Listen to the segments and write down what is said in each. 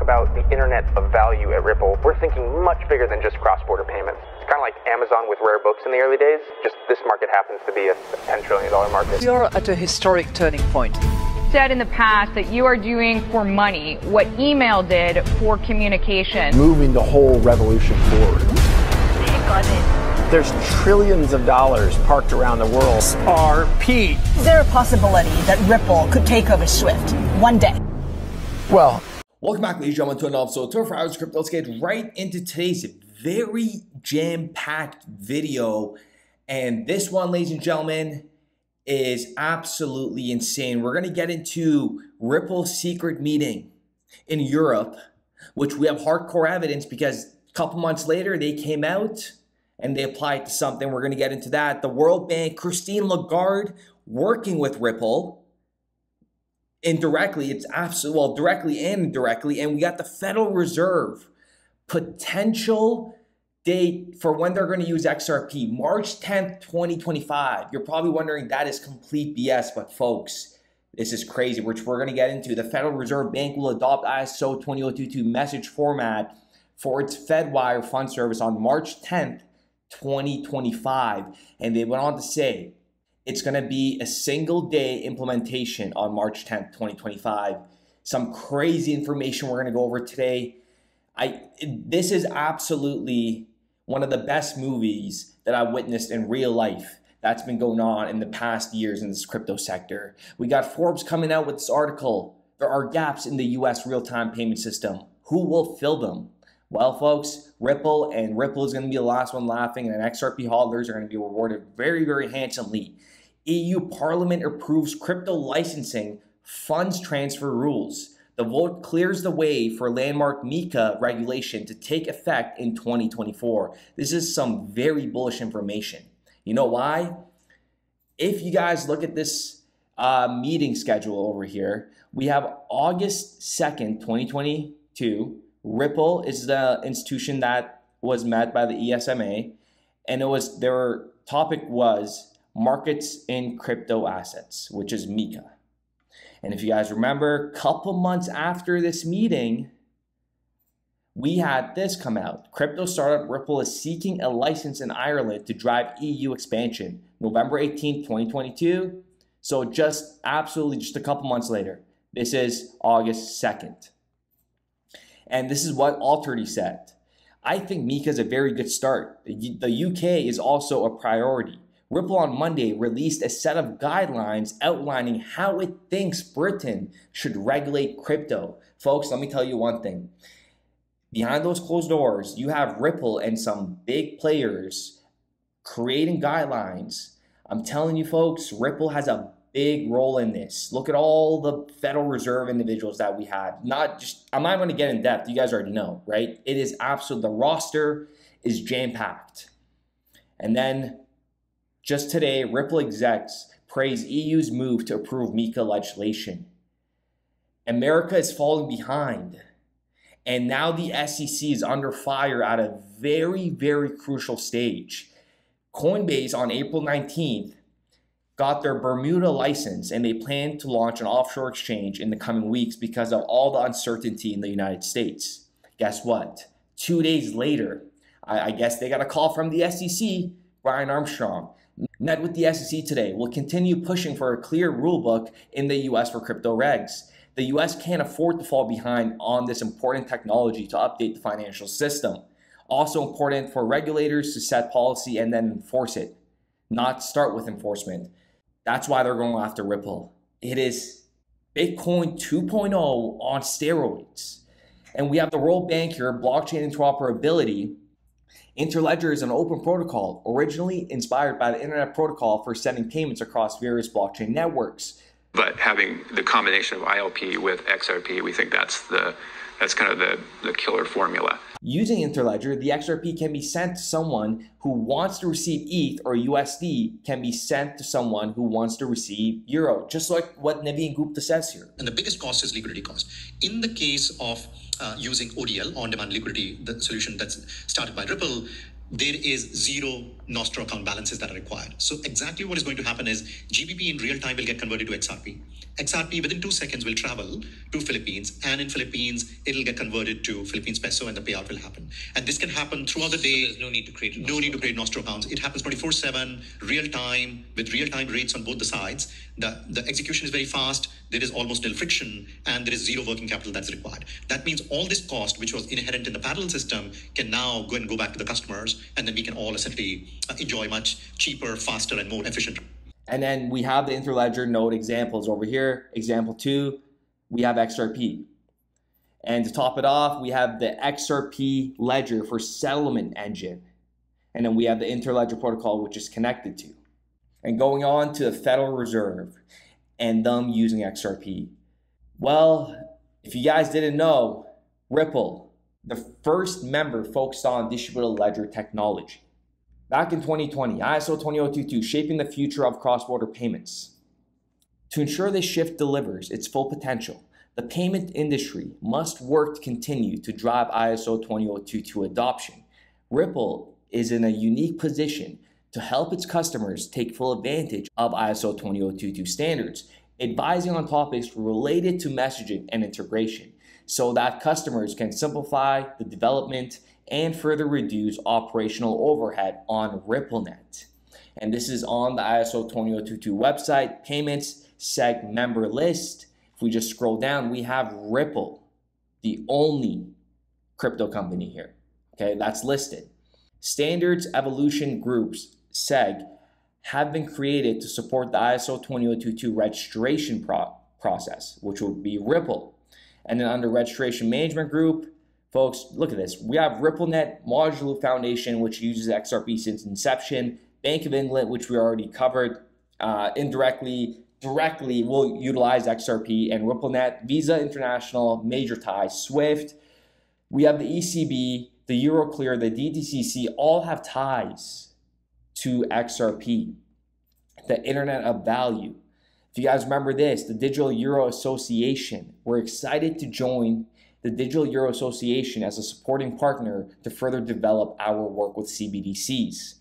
about the internet of value at Ripple, we're thinking much bigger than just cross-border payments. It's kind of like Amazon with rare books in the early days, just this market happens to be a $10 trillion market. We are at a historic turning point. Said in the past that you are doing for money what email did for communication. Moving the whole revolution forward. There's trillions of dollars parked around the world. XRP. Is there a possibility that Ripple could take over Swift one day? Well, welcome back, ladies and gentlemen, to another episode of 24 Hours of Crypto. Let's get right into today's very jam-packed video. And this one, ladies and gentlemen, is absolutely insane. We're going to get into Ripple's secret meeting in Europe, which we have hardcore evidence because a couple months later they came out and they applied to something. We're going to get into that. The World Bank, Christine Lagarde, working with Ripple indirectly. It's absolutely, well, directly and indirectly. And we got the Federal Reserve potential date for when they're going to use XRP, March 10th, 2025. You're probably wondering that is complete BS, but folks, this is crazy, which we're going to get into. The Federal Reserve Bank will adopt ISO 20022 message format for its FedWire fund service on March 10th, 2025. And they went on to say it's going to be a single day implementation on March 10th, 2025. Some crazy information we're going to go over today. This is absolutely one of the best movies that I've witnessed in real life that's been going on in the past years in this crypto sector. We got Forbes coming out with this article. There are gaps in the US real-time payment system. Who will fill them? Well, folks, Ripple is going to be the last one laughing, and XRP holders are going to be rewarded very, very handsomely. EU Parliament approves crypto licensing funds transfer rules. The vote clears the way for landmark MiCA regulation to take effect in 2024. This is some very bullish information. You know why? If you guys look at this meeting schedule over here, we have August 2nd, 2022. Ripple is the institution that was met by the ESMA, and their topic was markets in crypto assets, which is MiCA. And if you guys remember, a couple months after this meeting, we had this come out. Crypto startup Ripple is seeking a license in Ireland to drive EU expansion. November 18th, 2022. So just a couple months later. This is August 2nd. And this is what Alterity said. I think MiCA is a very good start. The UK is also a priority. Ripple on Monday released a set of guidelines outlining how it thinks Britain should regulate crypto. Folks, let me tell you one thing. Behind those closed doors, you have Ripple and some big players creating guidelines. I'm telling you, folks, Ripple has a big role in this. Look at all the Federal Reserve individuals that we have. I'm not going to get in depth. You guys already know, right? It is absolute. The roster is jam-packed. And then just today, Ripple execs praise EU's move to approve MiCA legislation. America is falling behind. And now the SEC is under fire at a very, very crucial stage. Coinbase on April 19th got their Bermuda license, and they plan to launch an offshore exchange in the coming weeks because of all the uncertainty in the United States. Guess what? 2 days later, I guess they got a call from the SEC. Brian Armstrong met with the SEC today. Will continue pushing for a clear rulebook in the US for crypto regs. The US can't afford to fall behind on this important technology to update the financial system. Also important for regulators to set policy and then enforce it, not start with enforcement. That's why they're going after Ripple. It is Bitcoin 2.0 on steroids. And we have the World Bank here, blockchain interoperability. Interledger is an open protocol, originally inspired by the Internet Protocol for sending payments across various blockchain networks. But having the combination of ILP with XRP, we think that's kind of the killer formula. Using Interledger, the XRP can be sent to someone who wants to receive ETH, or USD can be sent to someone who wants to receive Euro, just like what Naveen Gupta says here. And the biggest cost is liquidity cost. In the case of using ODL, on-demand liquidity, the solution that's started by Ripple, there is zero Nostro account balances that are required. So exactly what is going to happen is GBP in real time will get converted to XRP. XRP within 2 seconds will travel to Philippines, and in Philippines, it'll get converted to Philippines peso and the payout will happen. And this can happen throughout the day. So there's no need to create Nostro accounts. It happens 24/7, real time, with real time rates on both the sides. The execution is very fast. There is almost nil friction, and there is zero working capital that's required. That means all this cost, which was inherent in the parallel system, can now go back to the customers, and then we can all essentially enjoy much cheaper, faster, and more efficient. And then we have the interledger node examples over here. Example 2, we have XRP. And to top it off, we have the XRP ledger for settlement engine. And then we have the interledger protocol, which is connected to. And going on to the Federal Reserve and them using XRP. Well, if you guys didn't know, Ripple, the first member focused on distributed ledger technology. Back in 2020, ISO 20022, shaping the future of cross-border payments. To ensure this shift delivers its full potential, the payment industry must work to continue to drive ISO 20022 adoption. Ripple is in a unique position to help its customers take full advantage of ISO 20022 standards, advising on topics related to messaging and integration, so that customers can simplify the development and further reduce operational overhead on RippleNet. And this is on the ISO 20022 website, payments, seg member list. If we just scroll down, we have Ripple, the only crypto company here, okay, that's listed. Standards evolution groups, seg, have been created to support the ISO 20022 registration process, which would be Ripple. And then under registration management group, folks, look at this. We have RippleNet Modular Foundation, which uses XRP since inception. Bank of England, which we already covered. Directly will utilize XRP and RippleNet. Visa International, Major Ties, SWIFT. We have the ECB, the Euroclear, the DTCC, all have ties to XRP, the Internet of Value. If you guys remember this, the Digital Euro Association, we're excited to join the Digital Euro Association as a supporting partner to further develop our work with CBDCs.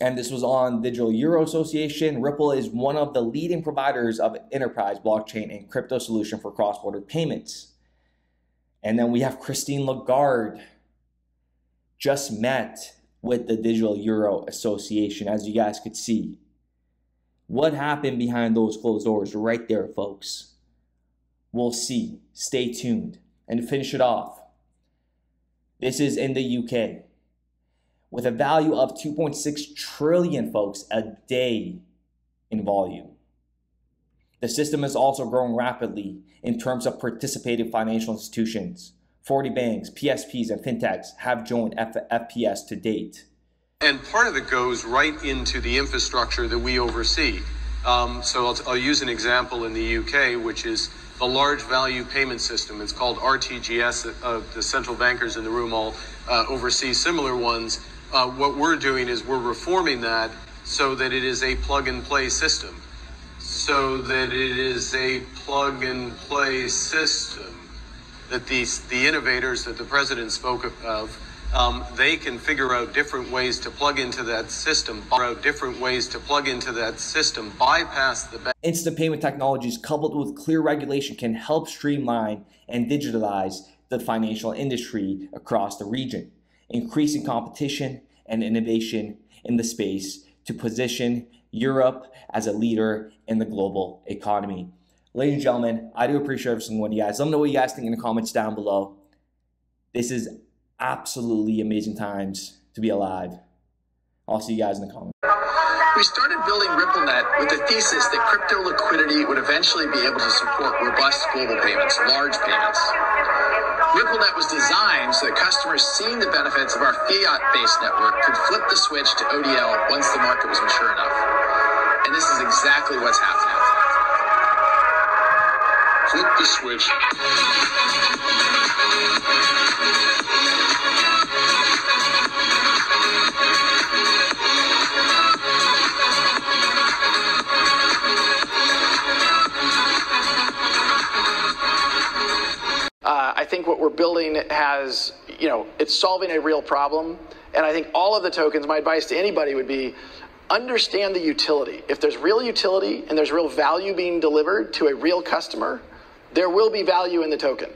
And this was on Digital Euro Association. Ripple is one of the leading providers of enterprise blockchain and crypto solution for cross-border payments. And then we have Christine Lagarde just met with the Digital Euro Association, as you guys could see. What happened behind those closed doors right there, folks? We'll see. Stay tuned. And to finish it off, this is in the UK with a value of 2.6 trillion, folks, a day in volume. The system is also growing rapidly in terms of participating financial institutions. 40 banks, PSPs, and fintechs have joined FPS to date. And part of it goes right into the infrastructure that we oversee. So I'll use an example in the UK, which is a large value payment system. It's called RTGS. The central bankers in the room all oversee similar ones. What we're doing is we're reforming that so that it is a plug-and-play system. That the innovators that the president spoke of, they can figure out different ways to plug into that system, bypass the bank. Instant payment technologies coupled with clear regulation can help streamline and digitalize the financial industry across the region, increasing competition and innovation in the space to position Europe as a leader in the global economy. Ladies and gentlemen, I do appreciate every single one of you guys. Let me know what you guys think in the comments down below. This is absolutely amazing times to be alive. I'll see you guys in the comments. We started building RippleNet with the thesis that crypto liquidity would eventually be able to support robust global payments, large payments. RippleNet was designed so that customers seeing the benefits of our fiat-based network could flip the switch to ODL once the market was mature enough. And this is exactly what's happening. Flip the switch. I think what we're building has, it's solving a real problem, And I think all of the tokens, my advice to anybody would be, understand the utility. If there's real utility and there's real value being delivered to a real customer, there will be value in the token.